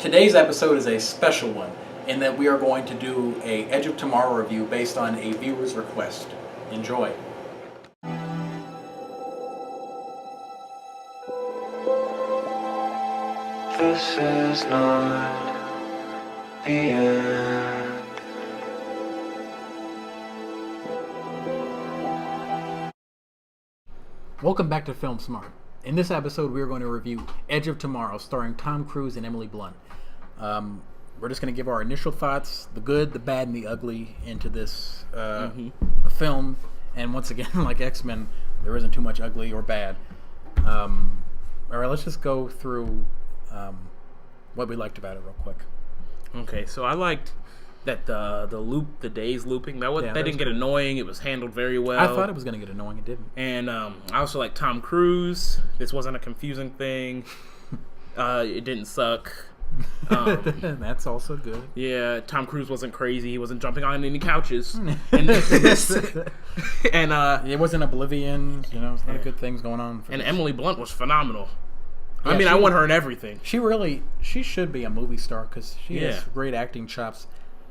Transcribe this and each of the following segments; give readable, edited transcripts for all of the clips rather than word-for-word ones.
Today's episode is a special one in that we are going to do a Edge of Tomorrow review based on a viewer's request. Enjoy. This is not the end. Welcome back to Film Smart. In this episode, we are going to review Edge of Tomorrow, starring Tom Cruise and Emily Blunt. We're just going to give our initial thoughts, the good, the bad, and the ugly, into this film. And once again, like X-Men, there isn't too much ugly or bad. All right, let's just go through what we liked about it real quick. Okay, so I liked that the days looping, that didn't get annoying. It was handled very well. I thought it was going to get annoying. It didn't. And I also like Tom Cruise. This wasn't a confusing thing. It didn't suck. That's also good. Yeah, Tom Cruise wasn't crazy. He wasn't jumping on any couches. and it wasn't Oblivion. You know, there's a lot of good things going on. And Emily Blunt was phenomenal. Yeah, I want her in everything. She should be a movie star because she has great acting chops.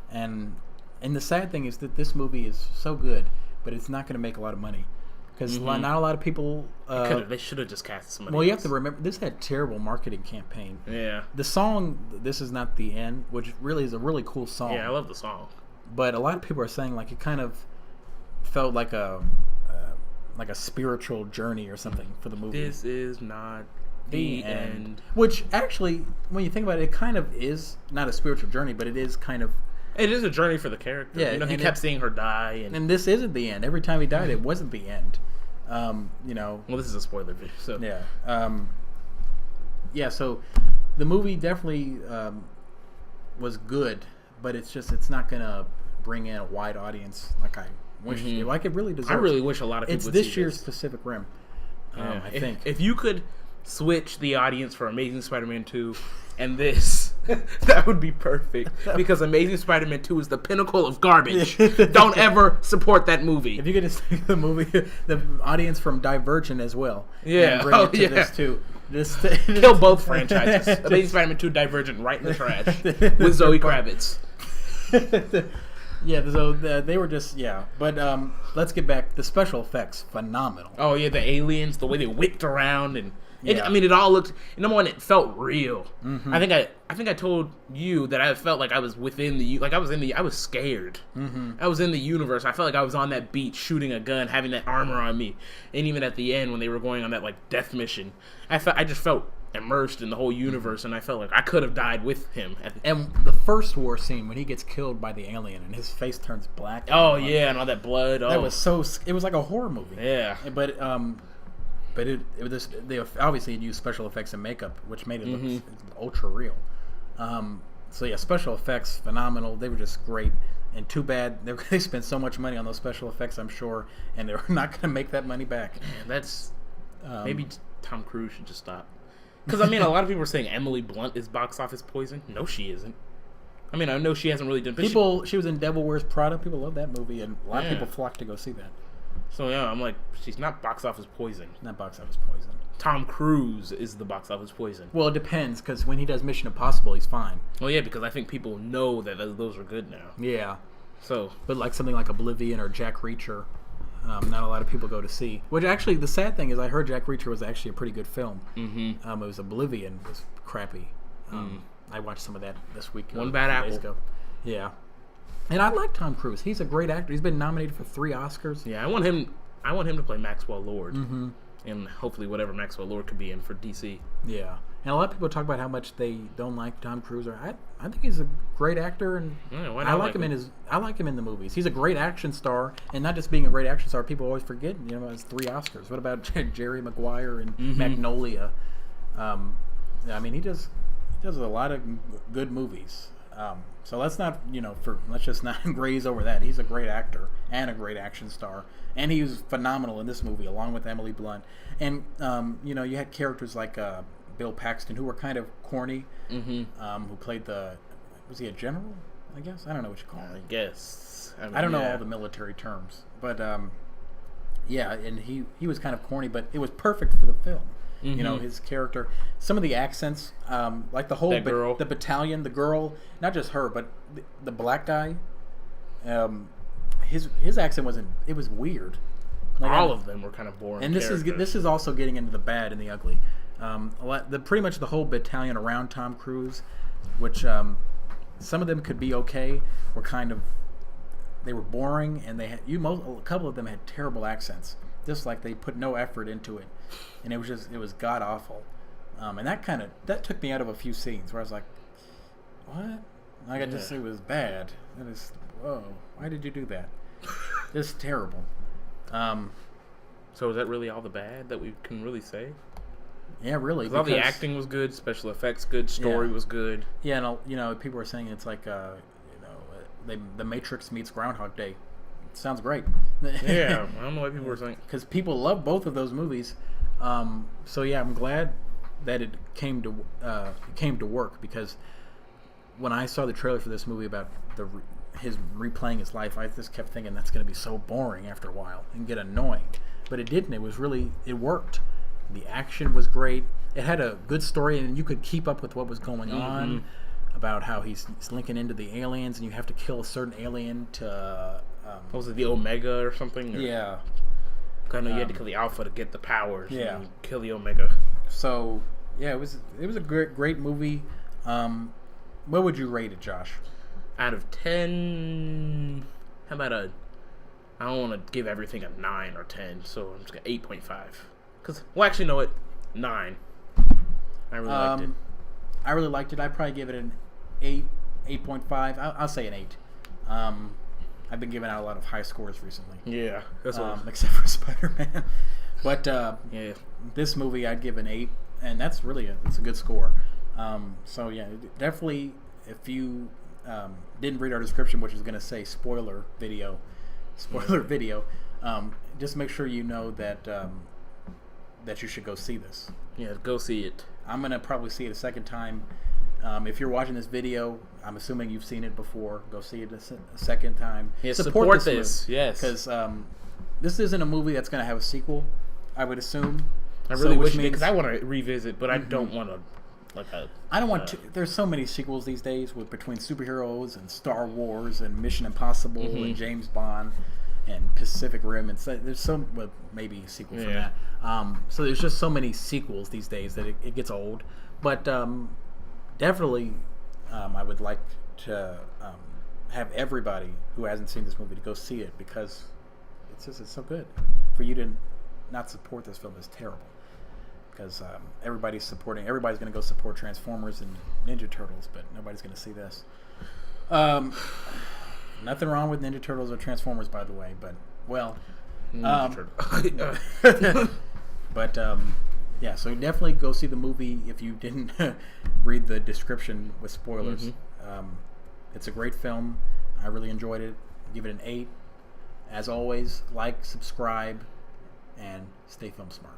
And the sad thing is that this movie is so good, but it's not going to make a lot of money because not a lot of people. They should have just cast somebody. Well, you have to remember this had terrible marketing campaign. Yeah. The song "This Is Not the End," which really is a really cool song. Yeah, I love the song. But a lot of people are saying like it kind of felt like a spiritual journey or something for the movie. This is not the end. Which actually, when you think about it, it kind of is not a spiritual journey, but it is kind of. It is a journey for the character. Yeah, he kept seeing her die, and this isn't the end. Every time he died, it wasn't the end. Well, this is a spoiler video, so yeah. So the movie definitely was good, but it's not gonna bring in a wide audience like I wish. Like it really deserves. I really wish a lot of people. It's would this see year's this. Pacific Rim. Yeah. I think if you could switch the audience for Amazing Spider-Man 2 and this, that would be perfect. Because Amazing Spider-Man 2 is the pinnacle of garbage. Don't ever support that movie. If you could just take the movie, the audience from Divergent as well. Yeah. And bring it to this too. Just kill both franchises. Amazing Spider-Man 2, Divergent, right in the trash with Zoe Kravitz. Yeah, so they were just But let's get back. The special effects, phenomenal. Oh yeah, the aliens, the way they whipped around, and it all looked. Number one, it felt real. I think I told you that I felt like I was within the I was scared. I was in the universe. I felt like I was on that beach shooting a gun, having that armor on me, and even at the end when they were going on that like death mission, I just felt immersed in the whole universe, and I felt like I could have died with him. And the first war scene when he gets killed by the alien and his face turns black. And all that blood. That was so. It was like a horror movie. Yeah. But it was they obviously used special effects and makeup, which made it look ultra real. So yeah, special effects phenomenal. They were just great. And too bad they spent so much money on those special effects, I'm sure, and they're not going to make that money back. Man, that's maybe Tom Cruise should just stop. Because, a lot of people are saying Emily Blunt is box office poison. No, she isn't. I know she hasn't really done... She was in Devil Wears Prada. People love that movie, and a lot of people flock to go see that. So, I'm like, she's not box office poison. Not box office poison. Tom Cruise is the box office poison. Well, it depends, because when he does Mission Impossible, he's fine. Well, yeah, because I think people know that those are good now. Yeah. So... But like something like Oblivion or Jack Reacher... not a lot of people go to see. Which actually, the sad thing is, I heard Jack Reacher was actually a pretty good film. It was Oblivion was crappy. I watched some of that this week. One bad apple. Days ago. Yeah, and I like Tom Cruise. He's a great actor. He's been nominated for 3 Oscars. Yeah, I want him to play Maxwell Lord, and hopefully whatever Maxwell Lord could be in for DC. Yeah. And a lot of people talk about how much they don't like Tom Cruise. I think he's a great actor, and I like him in the movies. He's a great action star, and not just being a great action star. People always forget, his 3 Oscars. What about Jerry Maguire and Magnolia? He does a lot of good movies. So let's not let's just not graze over that. He's a great actor and a great action star, and he was phenomenal in this movie along with Emily Blunt. And you had characters like Bill Paxton, who were kind of corny, who played was he a general, I guess? I don't know what you call him. I guess. I don't know all the military terms. But, and he was kind of corny, but it was perfect for the film. You know, his character, some of the accents, like the whole girl. The battalion, the girl, not just her, but the black guy. His accent wasn't. It was weird. Like, all of them were kind of boring. And this is also getting into the bad and the ugly. Pretty much the whole battalion around Tom Cruise, which some of them could be okay, were kind of, they were boring, and a couple of them had terrible accents, just like they put no effort into it, and it was god awful, and that took me out of a few scenes where I was like, what? Like, it was bad. It was, whoa, why did you do that? Just terrible. So is that really all the bad that we can really say? Yeah, really. Because all the acting was good, special effects good, story was good. Yeah, and you know, people were saying it's like The Matrix meets Groundhog Day. It sounds great. Yeah, I don't know what people were saying. Because people love both of those movies. So yeah, I'm glad that it came to work, because when I saw the trailer for this movie about his replaying his life, I just kept thinking that's going to be so boring after a while and get annoying. But it didn't. It worked. The action was great. It had a good story, and you could keep up with what was going on, about how he's linking into the aliens, and you have to kill a certain alien to... what was it, the Omega or something? Yeah. I know you had to kill the Alpha to get the powers. Yeah. And kill the Omega. So, yeah, it was a great movie. What would you rate it, Josh? Out of 10... How about I don't want to give everything a 9 or 10, so I'm just going to 8.5. Actually, no, 9. I really liked it. I really liked it. I'd probably give it an 8, 8.5. I'll say an 8. I've been giving out a lot of high scores recently. Yeah, that's except for Spider-Man. But this movie I'd give an 8, and that's really it's a good score. So yeah, definitely, if you didn't read our description, which is going to say spoiler video, just make sure you know that that you should go see this. Yeah, go see it. I'm going to probably see it a second time. If you're watching this video, I'm assuming you've seen it before. Go see it a second time. Yeah, support this. Yes. Because this isn't a movie that's going to have a sequel, I would assume. I really wish it did, because I want to revisit, but I don't want to. I don't want to. There's so many sequels these days between superheroes and Star Wars and Mission Impossible and James Bond and Pacific Rim, and so there's maybe a sequel from that. So there's just so many sequels these days that it gets old. But definitely, I would like to have everybody who hasn't seen this movie to go see it, because it's so good. For you to not support this film is terrible, because everybody's going to go support Transformers and Ninja Turtles, but nobody's going to see this. Nothing wrong with Ninja Turtles or Transformers, by the way, but yeah, so definitely go see the movie if you didn't read the description with spoilers. It's a great film. I really enjoyed it. Give it an 8. As always, like, subscribe, and stay film smart.